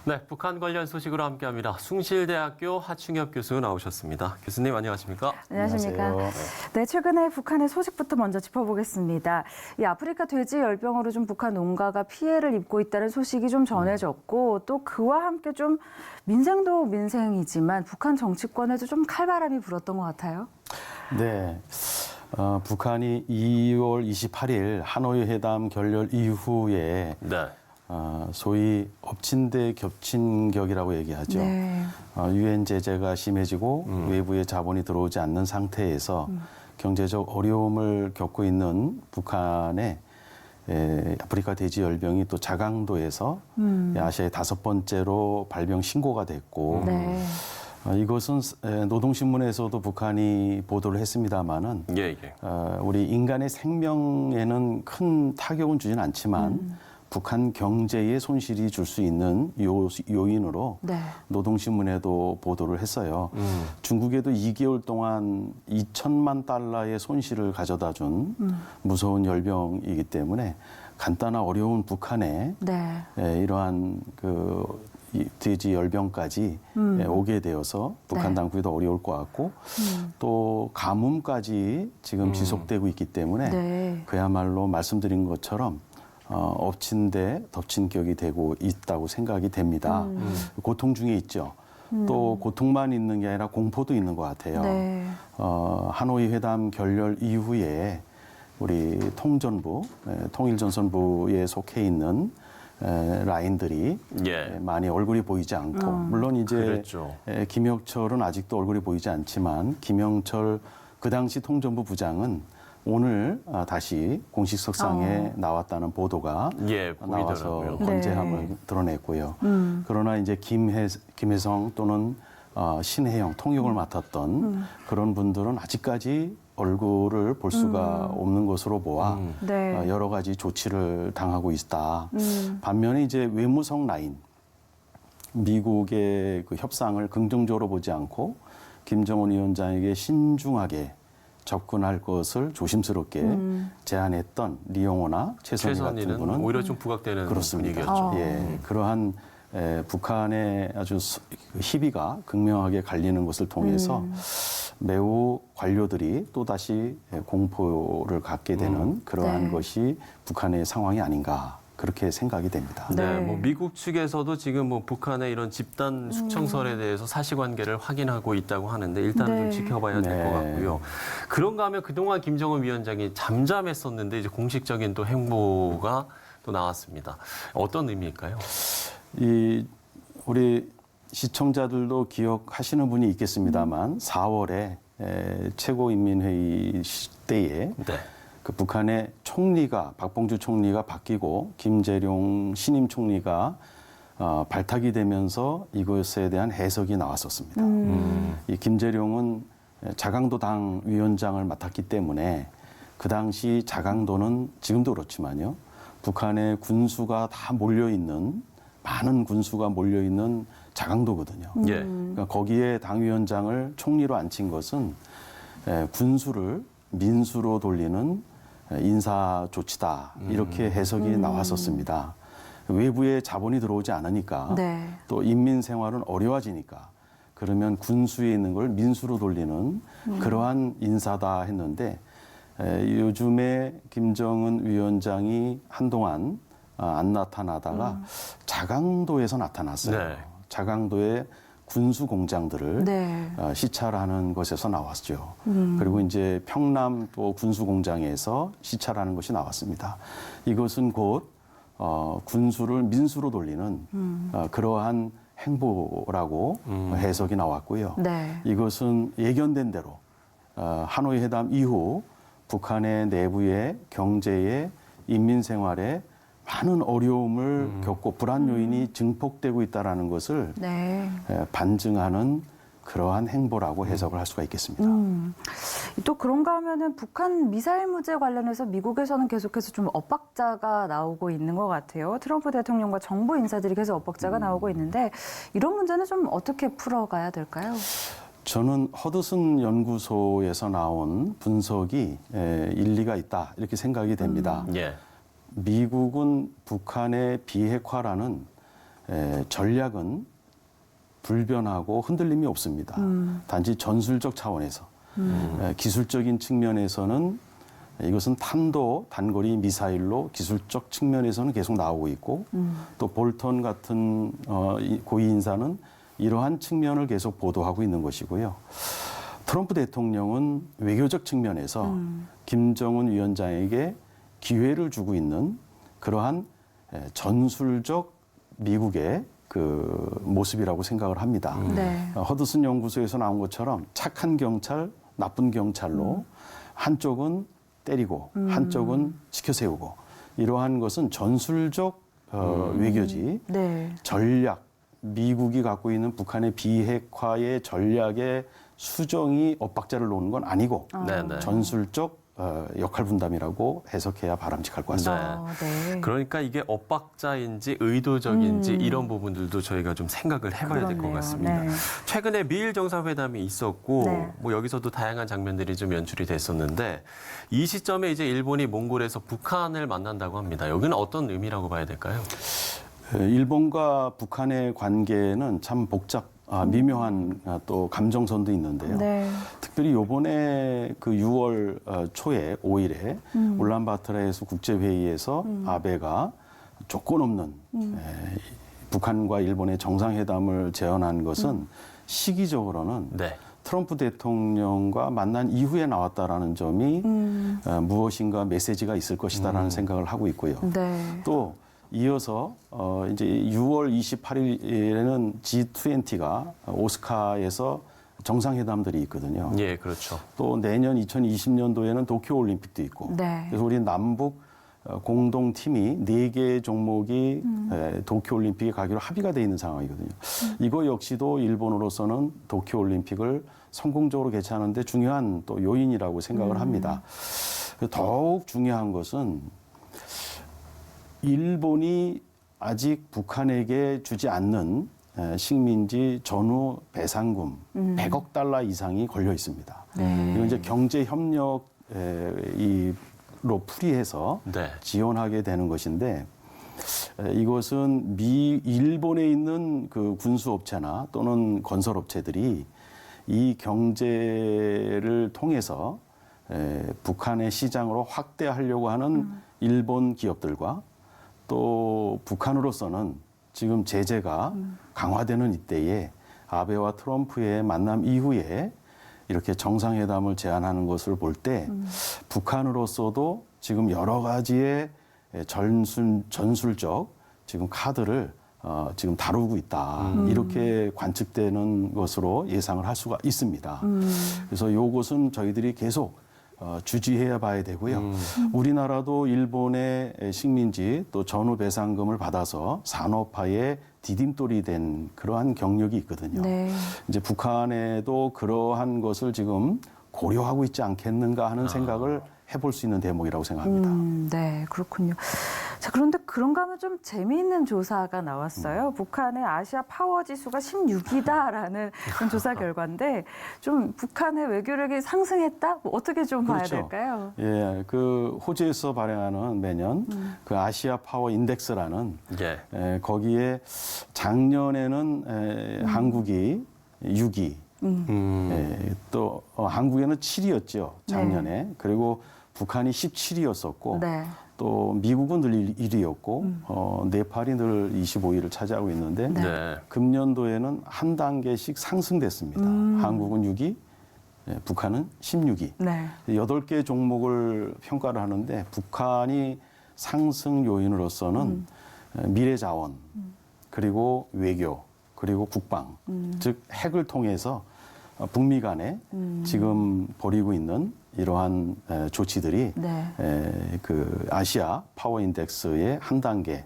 네, 북한 관련 소식으로 함께합니다. 숭실대학교 하충엽 교수 나오셨습니다. 교수님 안녕하십니까? 안녕하십니까? 안녕하세요. 네, 최근에 북한의 소식부터 먼저 짚어보겠습니다. 이 아프리카 돼지 열병으로 좀 북한 농가가 피해를 입고 있다는 소식이 좀 전해졌고 또 그와 함께 좀 민생도 민생이지만 북한 정치권에도 좀 칼바람이 불었던 것 같아요. 네. 북한이 2월 28일 하노이 회담 결렬 이후에 네. 소위 엎친 데 겹친 격이라고 얘기하죠. 네. 유엔 제재가 심해지고 외부의 자본이 들어오지 않는 상태에서 경제적 어려움을 겪고 있는 북한의 아프리카 돼지 열병이 또 자강도에서 아시아의 5번째로 발병 신고가 됐고 네. 이것은 노동신문에서도 북한이 보도를 했습니다마는 예. 우리 인간의 생명에는 큰 타격은 주진 않지만 북한 경제에 손실이 줄 수 있는 요인으로 네. 노동신문에도 보도를 했어요. 중국에도 2개월 동안 2천만 달러의 손실을 가져다 준 무서운 열병이기 때문에 간단한 어려운 북한에 네. 이러한 이 돼지 열병까지 오게 되어서 북한 네. 당국이 더 어려울 것 같고 또 가뭄까지 지금 지속되고 있기 때문에 네. 그야말로 말씀드린 것처럼 엎친 데 덮친 격이 되고 있다고 생각이 됩니다. 고통 중에 있죠. 또 고통만 있는 게 아니라 공포도 있는 것 같아요. 네. 하노이 회담 결렬 이후에 우리 통전부, 통일전선부에 속해 있는 라인들이 예. 많이 얼굴이 보이지 않고 물론 이제 그랬죠. 김혁철은 아직도 얼굴이 보이지 않지만 김영철 그 당시 통전부 부장은 오늘 다시 공식 석상에 나왔다는 보도가 예, 나와서 보이더라고요. 건재함을 네. 드러냈고요. 그러나 이제 김혜성 또는 신혜영 통역을 맡았던 그런 분들은 아직까지 얼굴을 볼 수가 없는 것으로 보아 네. 여러 가지 조치를 당하고 있다. 반면에 이제 외무성 라인, 미국의 그 협상을 긍정적으로 보지 않고 김정은 위원장에게 신중하게 접근할 것을 조심스럽게 제안했던 리용호나 최선희 같은 최선희는 분은 오히려 좀 부각되는 그렇습니다. 분위기였죠. 그러한 북한의 아주 희비가 극명하게 갈리는 것을 통해서 매우 관료들이 또다시 공포를 갖게 되는 그러한 네. 것이 북한의 상황이 아닌가 그렇게 생각이 됩니다. 네, 네. 미국 측에서도 지금 북한의 이런 집단 숙청설에 대해서 사실관계를 확인하고 있다고 하는데 일단은 네. 좀 지켜봐야 될 것 네. 같고요. 그런가 하면 그동안 김정은 위원장이 잠잠했었는데 이제 공식적인 또 행보가 또 나왔습니다. 어떤 의미일까요? 우리 시청자들도 기억하시는 분이 있겠습니다만 4월에 최고인민회의 때에 네. 그 북한의 총리가 박봉주 총리가 바뀌고 김재룡 신임 총리가 발탁이 되면서 이것에 대한 해석이 나왔었습니다. 이 김재룡은 자강도 당 위원장을 맡았기 때문에 그 당시 자강도는 지금도 그렇지만요. 북한의 군수가 다 몰려있는 많은 군수가 몰려있는 자강도거든요. 예. 그러니까 거기에 당위원장을 총리로 앉힌 것은 군수를 민수로 돌리는 인사 조치다 이렇게 해석이 나왔었습니다. 외부에 자본이 들어오지 않으니까 네. 또 인민 생활은 어려워지니까 그러면 군수에 있는 걸 민수로 돌리는 그러한 인사다 했는데 요즘에 김정은 위원장이 한동안 안 나타나다가 자강도에서 나타났어요. 네. 자강도의 군수 공장들을 네. 시찰하는 것에서 나왔죠. 그리고 이제 평남 또 군수 공장에서 시찰하는 것이 나왔습니다. 이것은 곧 군수를 민수로 돌리는 그러한 행보라고 해석이 나왔고요. 네. 이것은 예견된 대로 하노이 회담 이후 북한의 내부의 경제에 인민 생활에 많은 어려움을 겪고 불안 요인이 증폭되고 있다는 것을 네. 반증하는 그러한 행보라고 해석을 할 수가 있겠습니다. 또 그런가 하면은 북한 미사일 문제 관련해서 미국에서는 계속해서 좀 엇박자가 나오고 있는 것 같아요. 트럼프 대통령과 정부 인사들이 계속 엇박자가 나오고 있는데 이런 문제는 좀 어떻게 풀어가야 될까요? 저는 허드슨 연구소에서 나온 분석이 일리가 있다 이렇게 생각이 됩니다. 예. 미국은 북한의 비핵화라는 전략은 불변하고 흔들림이 없습니다. 단지 전술적 차원에서 기술적인 측면에서는 이것은 탄도 단거리 미사일로 기술적 측면에서는 계속 나오고 있고 또 볼턴 같은 고위 인사는 이러한 측면을 계속 보도하고 있는 것이고요. 트럼프 대통령은 외교적 측면에서 김정은 위원장에게 기회를 주고 있는 그러한 전술적 미국의 그 모습이라고 생각을 합니다. 네. 허드슨 연구소에서 나온 것처럼 착한 경찰, 나쁜 경찰로 한쪽은 때리고 한쪽은 지켜세우고 이러한 것은 전술적 외교지 네. 전략, 미국이 갖고 있는 북한의 비핵화의 전략의 수정이 엇박자를 놓는 건 아니고 네네. 전술적 역할 분담이라고 해석해야 바람직할 것 같습니다. 네. 그러니까 이게 엇박자인지 의도적인지 이런 부분들도 저희가 좀 생각을 해봐야 될 것 그렇네요. 같습니다. 네. 최근에 미일 정상회담이 있었고 네. 뭐 여기서도 다양한 장면들이 좀 연출이 됐었는데 이 시점에 이제 일본이 몽골에서 북한을 만난다고 합니다. 여기는 어떤 의미라고 봐야 될까요? 일본과 북한의 관계는 참 미묘한 또 감정선도 있는데요. 네. 특별히 요번에 그 6월 초에 5일에 울란바토르에서 국제회의에서 아베가 조건 없는 북한과 일본의 정상회담을 제안한 것은 시기적으로는 네. 트럼프 대통령과 만난 이후에 나왔다라는 점이 무엇인가 메시지가 있을 것이다라는 생각을 하고 있고요. 네. 또 이어서 이제 6월 28일에는 G20가 오스카에서 정상회담들이 있거든요. 예, 그렇죠. 또 내년 2020년도에는 도쿄 올림픽도 있고. 네. 그래서 우리 남북 공동 팀이 4개의 종목이 도쿄 올림픽에 가기로 합의가 돼 있는 상황이거든요. 이거 역시도 일본으로서는 도쿄 올림픽을 성공적으로 개최하는데 중요한 또 요인이라고 생각을 합니다. 더욱 중요한 것은 일본이 아직 북한에게 주지 않는 식민지 전후 배상금 100억 달러 이상이 걸려 있습니다. 네. 이건 이제 경제 협력으로 풀이해서 네. 지원하게 되는 것인데 이것은 일본에 있는 그 군수업체나 또는 건설업체들이 이 경제를 통해서 북한의 시장으로 확대하려고 하는 일본 기업들과 또 북한으로서는 지금 제재가 강화되는 이때에 아베와 트럼프의 만남 이후에 이렇게 정상회담을 제안하는 것을 볼 때 북한으로서도 지금 여러 가지의 전술적 지금 카드를 지금 다루고 있다. 이렇게 관측되는 것으로 예상을 할 수가 있습니다. 그래서 이것은 저희들이 계속 주지해 봐야 되고요. 우리나라도 일본의 식민지 또 전후 배상금을 받아서 산업화에 디딤돌이 된 그러한 경력이 있거든요. 네. 이제 북한에도 그러한 것을 지금 고려하고 있지 않겠는가 하는 생각을 해볼 수 있는 대목이라고 생각합니다. 네, 그렇군요. 자, 그런데 그런가 하면 좀 재미있는 조사가 나왔어요. 북한의 아시아 파워 지수가 16이다라는 그런 조사 결과인데 좀 북한의 외교력이 상승했다? 뭐 어떻게 좀 봐야 그렇죠. 될까요? 예, 그 호주에서 발행하는 매년 그 아시아 파워 인덱스라는 예. 거기에 작년에는 한국이 6위, 또 한국에는 7위였죠 작년에. 그리고 북한이 17위였었고 네. 또 미국은 늘 1위였고 네팔이 늘 25위를 차지하고 있는데 네. 금년도에는 한 단계씩 상승됐습니다. 한국은 6위, 북한은 16위. 네. 8개 종목을 평가를 하는데 북한이 상승 요인으로서는 미래 자원, 그리고 외교, 그리고 국방, 즉 핵을 통해서 북미 간에 지금 벌이고 있는 이러한 조치들이 네. 그 아시아 파워 인덱스의 한 단계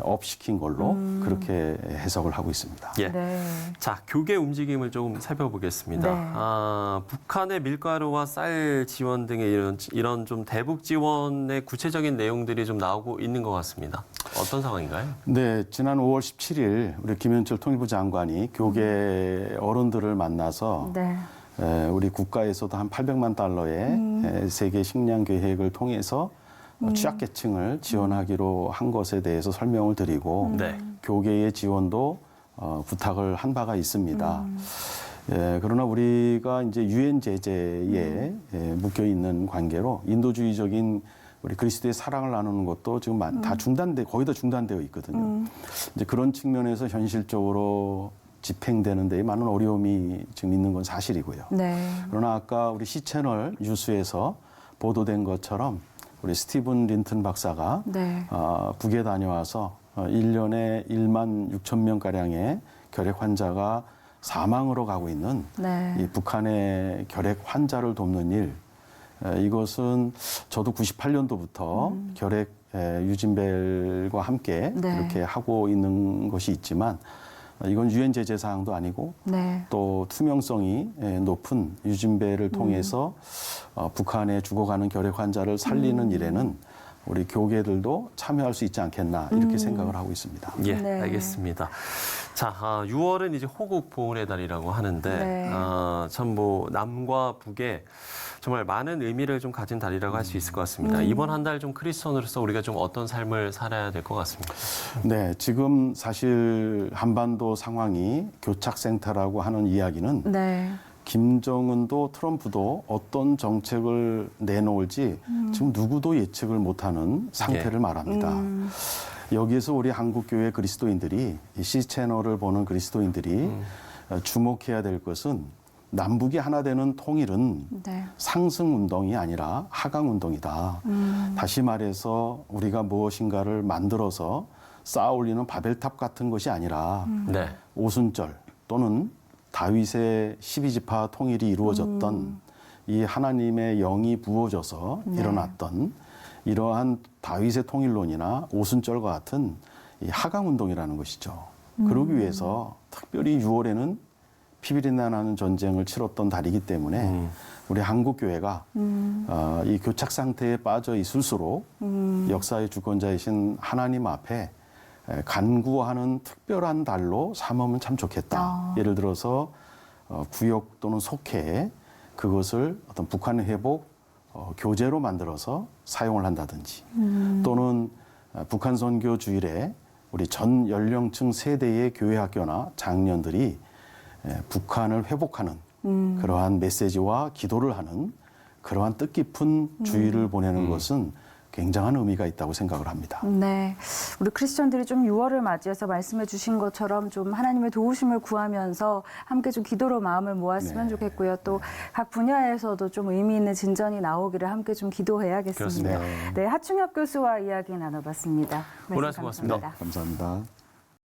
업시킨 걸로 그렇게 해석을 하고 있습니다. 예. 네. 자, 교계 움직임을 조금 살펴보겠습니다. 네. 북한의 밀가루와 쌀 지원 등의 이런 좀 대북 지원의 구체적인 내용들이 좀 나오고 있는 것 같습니다. 어떤 상황인가요? 네, 지난 5월 17일 우리 김현철 통일부 장관이 교계 어른들을 만나서 네. 우리 국가에서도 한 800만 달러의 세계 식량 계획을 통해서 취약계층을 지원하기로 한 것에 대해서 설명을 드리고 네. 교계의 지원도 부탁을 한 바가 있습니다. 예, 그러나 우리가 이제 유엔 제재에 묶여 있는 관계로 인도주의적인 우리 그리스도의 사랑을 나누는 것도 지금 다 거의 다 중단되어 있거든요. 이제 그런 측면에서 현실적으로 집행되는 데 많은 어려움이 지금 있는 건 사실이고요. 네. 그러나 아까 우리 C채널 뉴스에서 보도된 것처럼 우리 스티븐 린튼 박사가 네. 북에 다녀와서 1년에 1만 6천 명가량의 결핵 환자가 사망으로 가고 있는 네. 이 북한의 결핵 환자를 돕는 일, 이것은 저도 98년도부터 결핵 유진벨과 함께 네. 이렇게 하고 있는 것이 있지만 이건 유엔 제재 사항도 아니고 네. 또 투명성이 높은 유진벨을 통해서 북한에 죽어가는 결핵 환자를 살리는 일에는 우리 교계들도 참여할 수 있지 않겠나 이렇게 생각을 하고 있습니다. 예, 네. 알겠습니다. 자, 6월은 이제 호국 보훈의 달이라고 하는데 네. 참 뭐 남과 북에 정말 많은 의미를 좀 가진 달이라고 할 수 있을 것 같습니다. 이번 한 달 좀 크리스천으로서 우리가 좀 어떤 삶을 살아야 될 것 같습니다. 네, 지금 사실 한반도 상황이 교착생태라고 하는 이야기는 네. 김정은도 트럼프도 어떤 정책을 내놓을지 지금 누구도 예측을 못하는 상태를 말합니다. 여기에서 우리 한국교회 그리스도인들이 이 C채널을 보는 그리스도인들이 주목해야 될 것은 남북이 하나 되는 통일은 네. 상승 운동이 아니라 하강 운동이다. 다시 말해서 우리가 무엇인가를 만들어서 쌓아 올리는 바벨탑 같은 것이 아니라 네. 오순절 또는 다윗의 12지파 통일이 이루어졌던 이 하나님의 영이 부어져서 네. 일어났던 이러한 다윗의 통일론이나 오순절과 같은 이 하강 운동이라는 것이죠. 그러기 위해서 특별히 6월에는 피비린내 나는 전쟁을 치렀던 달이기 때문에 우리 한국 교회가 이 교착 상태에 빠져 있을수록 역사의 주권자이신 하나님 앞에 간구하는 특별한 달로 삼으면 참 좋겠다. 예를 들어서 구역 또는 속회에 그것을 어떤 북한 회복 교재로 만들어서 사용을 한다든지 또는 북한 선교 주일에 우리 전 연령층 세대의 교회 학교나 장년들이 북한을 회복하는 그러한 메시지와 기도를 하는 그러한 뜻깊은 주일을 보내는 것은 굉장한 의미가 있다고 생각을 합니다. 네. 우리 크리스천들이 좀 6월을 맞이해서 말씀해 주신 것처럼 좀 하나님의 도우심을 구하면서 함께 좀 기도로 마음을 모았으면 네. 좋겠고요. 또 각 분야에서도 좀 의미 있는 진전이 나오기를 함께 좀 기도해야겠습니다. 그렇습니다. 네. 하충혁 교수와 이야기 나눠봤습니다. 오늘 수고하셨습니다. 감사합니다.